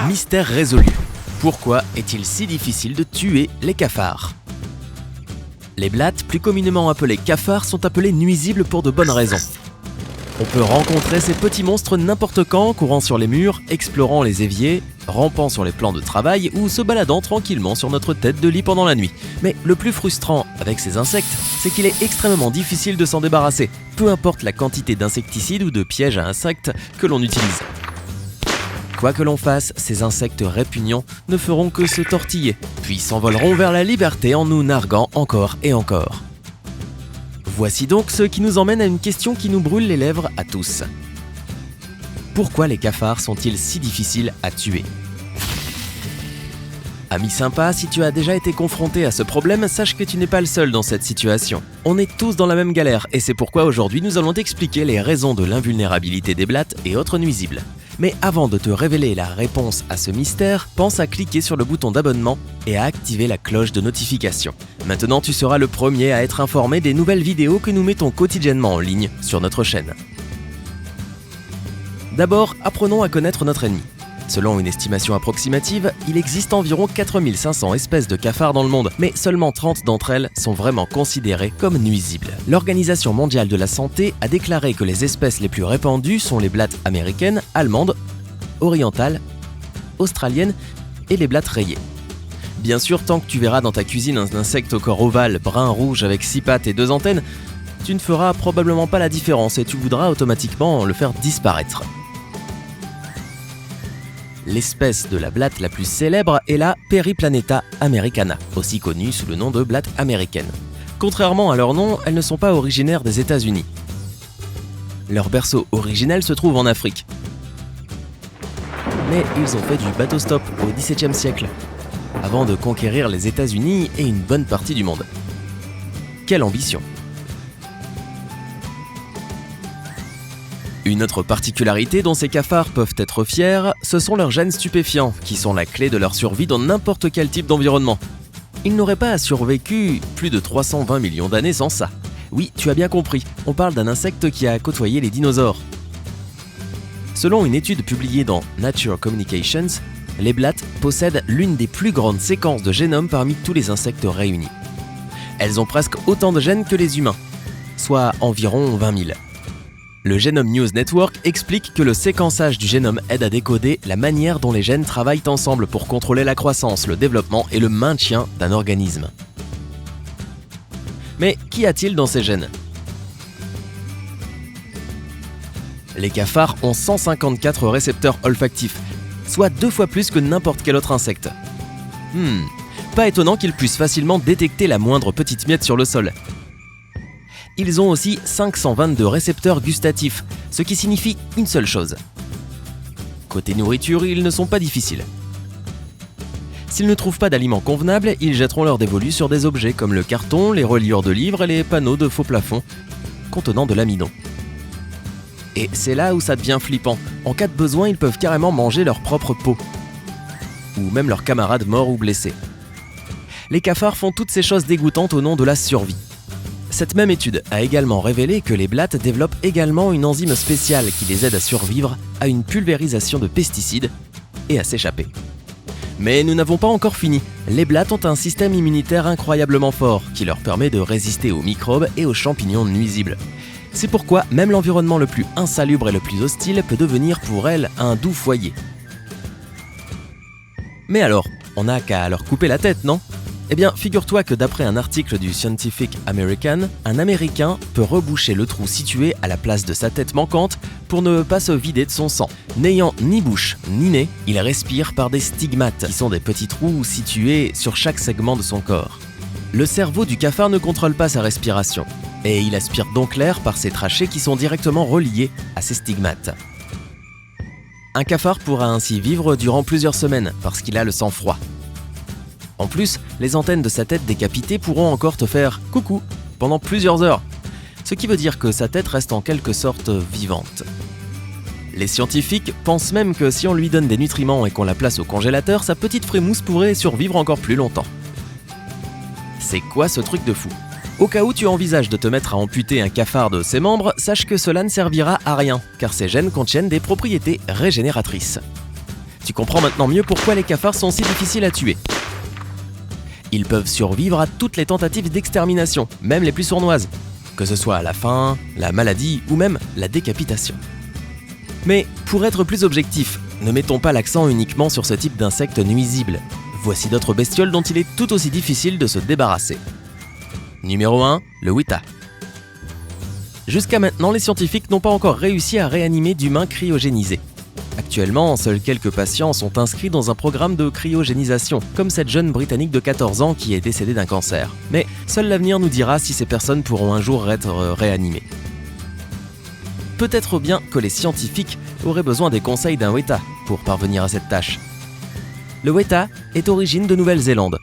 Mystère résolu. Pourquoi est-il si difficile de tuer les cafards ? Les blattes, plus communément appelés cafards, sont appelés nuisibles pour de bonnes raisons. On peut rencontrer ces petits monstres n'importe quand, courant sur les murs, explorant les éviers, rampant sur les plans de travail ou se baladant tranquillement sur notre tête de lit pendant la nuit. Mais le plus frustrant avec ces insectes, c'est qu'il est extrêmement difficile de s'en débarrasser, peu importe la quantité d'insecticides ou de pièges à insectes que l'on utilise. Quoi que l'on fasse, ces insectes répugnants ne feront que se tortiller, puis s'envoleront vers la liberté en nous narguant encore et encore. Voici donc ce qui nous emmène à une question qui nous brûle les lèvres à tous. Pourquoi les cafards sont-ils si difficiles à tuer ? Ami sympa, si tu as déjà été confronté à ce problème, sache que tu n'es pas le seul dans cette situation. On est tous dans la même galère et c'est pourquoi aujourd'hui nous allons t'expliquer les raisons de l'invulnérabilité des blattes et autres nuisibles. Mais avant de te révéler la réponse à ce mystère, pense à cliquer sur le bouton d'abonnement et à activer la cloche de notification. Maintenant, tu seras le premier à être informé des nouvelles vidéos que nous mettons quotidiennement en ligne sur notre chaîne. D'abord, apprenons à connaître notre ennemi. Selon une estimation approximative, il existe environ 4500 espèces de cafards dans le monde, mais seulement 30 d'entre elles sont vraiment considérées comme nuisibles. L'Organisation mondiale de la santé a déclaré que les espèces les plus répandues sont les blattes américaines, allemandes, orientales, australiennes et les blattes rayées. Bien sûr, tant que tu verras dans ta cuisine un insecte au corps ovale, brun-rouge avec 6 pattes et 2 antennes, tu ne feras probablement pas la différence et tu voudras automatiquement le faire disparaître. L'espèce de la blatte la plus célèbre est la Periplaneta americana, aussi connue sous le nom de blatte américaine. Contrairement à leur nom, elles ne sont pas originaires des États-Unis. Leur berceau originel se trouve en Afrique. Mais ils ont fait du bateau-stop au XVIIe siècle, avant de conquérir les États-Unis et une bonne partie du monde. Quelle ambition! Une autre particularité dont ces cafards peuvent être fiers, ce sont leurs gènes stupéfiants, qui sont la clé de leur survie dans n'importe quel type d'environnement. Ils n'auraient pas survécu plus de 320 millions d'années sans ça. Oui, tu as bien compris, on parle d'un insecte qui a côtoyé les dinosaures. Selon une étude publiée dans Nature Communications, les blattes possèdent l'une des plus grandes séquences de génome parmi tous les insectes réunis. Elles ont presque autant de gènes que les humains, soit environ 20 000. Le Genome News Network explique que le séquençage du génome aide à décoder la manière dont les gènes travaillent ensemble pour contrôler la croissance, le développement et le maintien d'un organisme. Mais qu'y a-t-il dans ces gènes ? Les cafards ont 154 récepteurs olfactifs, soit 2 fois plus que n'importe quel autre insecte. Pas étonnant qu'ils puissent facilement détecter la moindre petite miette sur le sol. Ils ont aussi 522 récepteurs gustatifs, ce qui signifie une seule chose. Côté nourriture, ils ne sont pas difficiles. S'ils ne trouvent pas d'aliments convenables, ils jetteront leur dévolu sur des objets comme le carton, les reliures de livres et les panneaux de faux plafond contenant de l'amidon. Et c'est là où ça devient flippant. En cas de besoin, ils peuvent carrément manger leur propre peau, ou même leurs camarades morts ou blessés. Les cafards font toutes ces choses dégoûtantes au nom de la survie. Cette même étude a également révélé que les blattes développent également une enzyme spéciale qui les aide à survivre à une pulvérisation de pesticides et à s'échapper. Mais nous n'avons pas encore fini. Les blattes ont un système immunitaire incroyablement fort qui leur permet de résister aux microbes et aux champignons nuisibles. C'est pourquoi même l'environnement le plus insalubre et le plus hostile peut devenir pour elles un doux foyer. Mais alors, on n'a qu'à leur couper la tête, non ? Eh bien, figure-toi que d'après un article du Scientific American, un Américain peut reboucher le trou situé à la place de sa tête manquante pour ne pas se vider de son sang. N'ayant ni bouche ni nez, il respire par des stigmates, qui sont des petits trous situés sur chaque segment de son corps. Le cerveau du cafard ne contrôle pas sa respiration, et il aspire donc l'air par ses trachées qui sont directement reliées à ces stigmates. Un cafard pourra ainsi vivre durant plusieurs semaines parce qu'il a le sang froid. En plus, les antennes de sa tête décapitée pourront encore te faire « coucou » pendant plusieurs heures, ce qui veut dire que sa tête reste en quelque sorte vivante. Les scientifiques pensent même que si on lui donne des nutriments et qu'on la place au congélateur, sa petite frémousse pourrait survivre encore plus longtemps. C'est quoi ce truc de fou ? Au cas où tu envisages de te mettre à amputer un cafard de ses membres, sache que cela ne servira à rien, car ces gènes contiennent des propriétés régénératrices. Tu comprends maintenant mieux pourquoi les cafards sont si difficiles à tuer. Ils peuvent survivre à toutes les tentatives d'extermination, même les plus sournoises, que ce soit la faim, la maladie ou même la décapitation. Mais pour être plus objectif, ne mettons pas l'accent uniquement sur ce type d'insectes nuisibles. Voici d'autres bestioles dont il est tout aussi difficile de se débarrasser. Numéro 1, le Weta. Jusqu'à maintenant, les scientifiques n'ont pas encore réussi à réanimer d'humains cryogénisés. Actuellement, seuls quelques patients sont inscrits dans un programme de cryogénisation, comme cette jeune Britannique de 14 ans qui est décédée d'un cancer. Mais seul l'avenir nous dira si ces personnes pourront un jour être réanimées. Peut-être bien que les scientifiques auraient besoin des conseils d'un Weta pour parvenir à cette tâche. Le Weta est origine de Nouvelle-Zélande.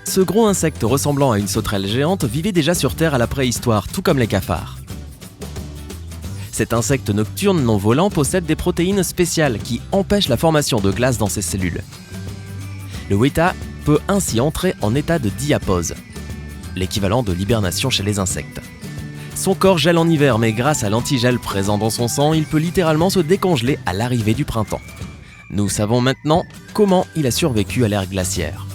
Ce gros insecte ressemblant à une sauterelle géante vivait déjà sur Terre à la préhistoire, tout comme les cafards. Cet insecte nocturne non volant possède des protéines spéciales qui empêchent la formation de glace dans ses cellules. Le Weta peut ainsi entrer en état de diapause, l'équivalent de l'hibernation chez les insectes. Son corps gèle en hiver, mais grâce à l'antigel présent dans son sang, il peut littéralement se décongeler à l'arrivée du printemps. Nous savons maintenant comment il a survécu à l'ère glaciaire.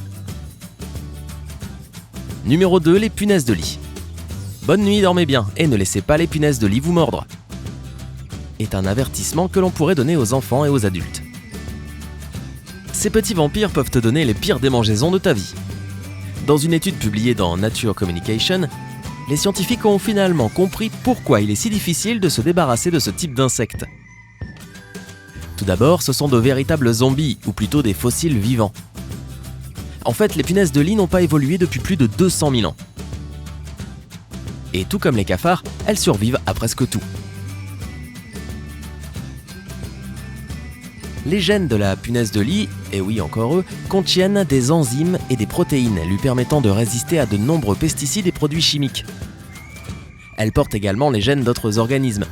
Numéro 2, les punaises de lit. Bonne nuit, dormez bien et ne laissez pas les punaises de lit vous mordre. Est un avertissement que l'on pourrait donner aux enfants et aux adultes. Ces petits vampires peuvent te donner les pires démangeaisons de ta vie. Dans une étude publiée dans Nature Communication, les scientifiques ont finalement compris pourquoi il est si difficile de se débarrasser de ce type d'insectes. Tout d'abord, ce sont de véritables zombies, ou plutôt des fossiles vivants. En fait, les punaises de lit n'ont pas évolué depuis plus de 200 000 ans. Et tout comme les cafards, elles survivent à presque tout. Les gènes de la punaise de lit, et oui encore eux, contiennent des enzymes et des protéines lui permettant de résister à de nombreux pesticides et produits chimiques. Elle porte également les gènes d'autres organismes,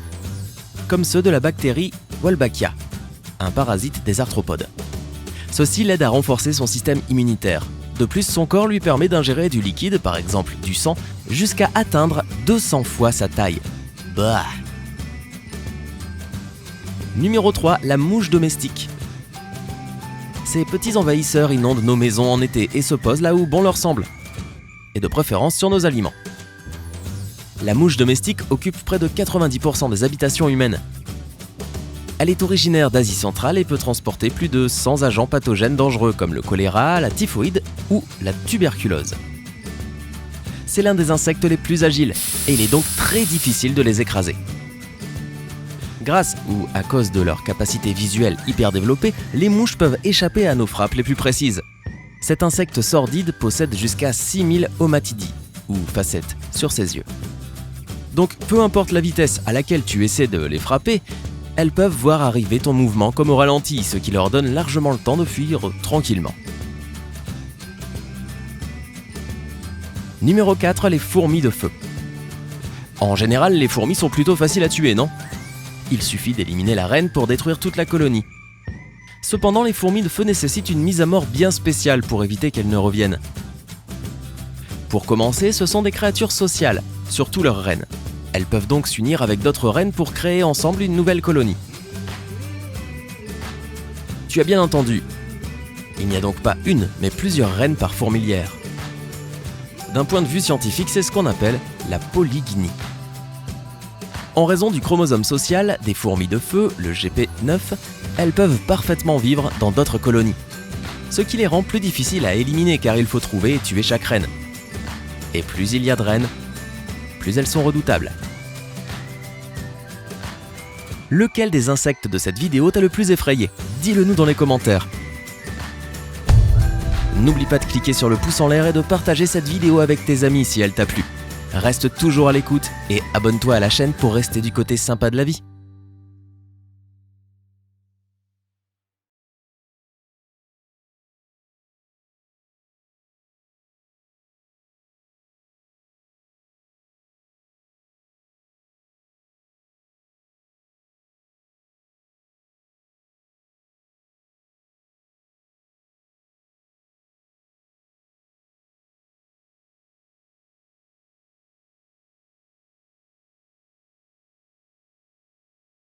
comme ceux de la bactérie Wolbachia, un parasite des arthropodes. Ceci l'aide à renforcer son système immunitaire. De plus, son corps lui permet d'ingérer du liquide, par exemple du sang, jusqu'à atteindre 200 fois sa taille. Bah. Numéro 3, la mouche domestique. Ces petits envahisseurs inondent nos maisons en été et se posent là où bon leur semble, et de préférence sur nos aliments. La mouche domestique occupe près de 90% des habitations humaines. Elle est originaire d'Asie centrale et peut transporter plus de 100 agents pathogènes dangereux comme le choléra, la typhoïde ou la tuberculose. C'est l'un des insectes les plus agiles et il est donc très difficile de les écraser. Grâce ou à cause de leur capacité visuelle hyper développée, les mouches peuvent échapper à nos frappes les plus précises. Cet insecte sordide possède jusqu'à 6000 ommatidies, ou facettes, sur ses yeux. Donc peu importe la vitesse à laquelle tu essaies de les frapper, elles peuvent voir arriver ton mouvement comme au ralenti, ce qui leur donne largement le temps de fuir tranquillement. Numéro 4, les fourmis de feu. En général, les fourmis sont plutôt faciles à tuer, non ? Il suffit d'éliminer la reine pour détruire toute la colonie. Cependant, les fourmis de feu nécessitent une mise à mort bien spéciale pour éviter qu'elles ne reviennent. Pour commencer, ce sont des créatures sociales, surtout leurs reines. Elles peuvent donc s'unir avec d'autres reines pour créer ensemble une nouvelle colonie. Tu as bien entendu, il n'y a donc pas une, mais plusieurs reines par fourmilière. D'un point de vue scientifique, c'est ce qu'on appelle la polygynie. En raison du chromosome social des fourmis de feu, le GP9, elles peuvent parfaitement vivre dans d'autres colonies. Ce qui les rend plus difficiles à éliminer car il faut trouver et tuer chaque reine. Et plus il y a de reines, plus elles sont redoutables. Lequel des insectes de cette vidéo t'a le plus effrayé ? Dis-le nous dans les commentaires. N'oublie pas de cliquer sur le pouce en l'air et de partager cette vidéo avec tes amis si elle t'a plu. Reste toujours à l'écoute et abonne-toi à la chaîne pour rester du côté sympa de la vie.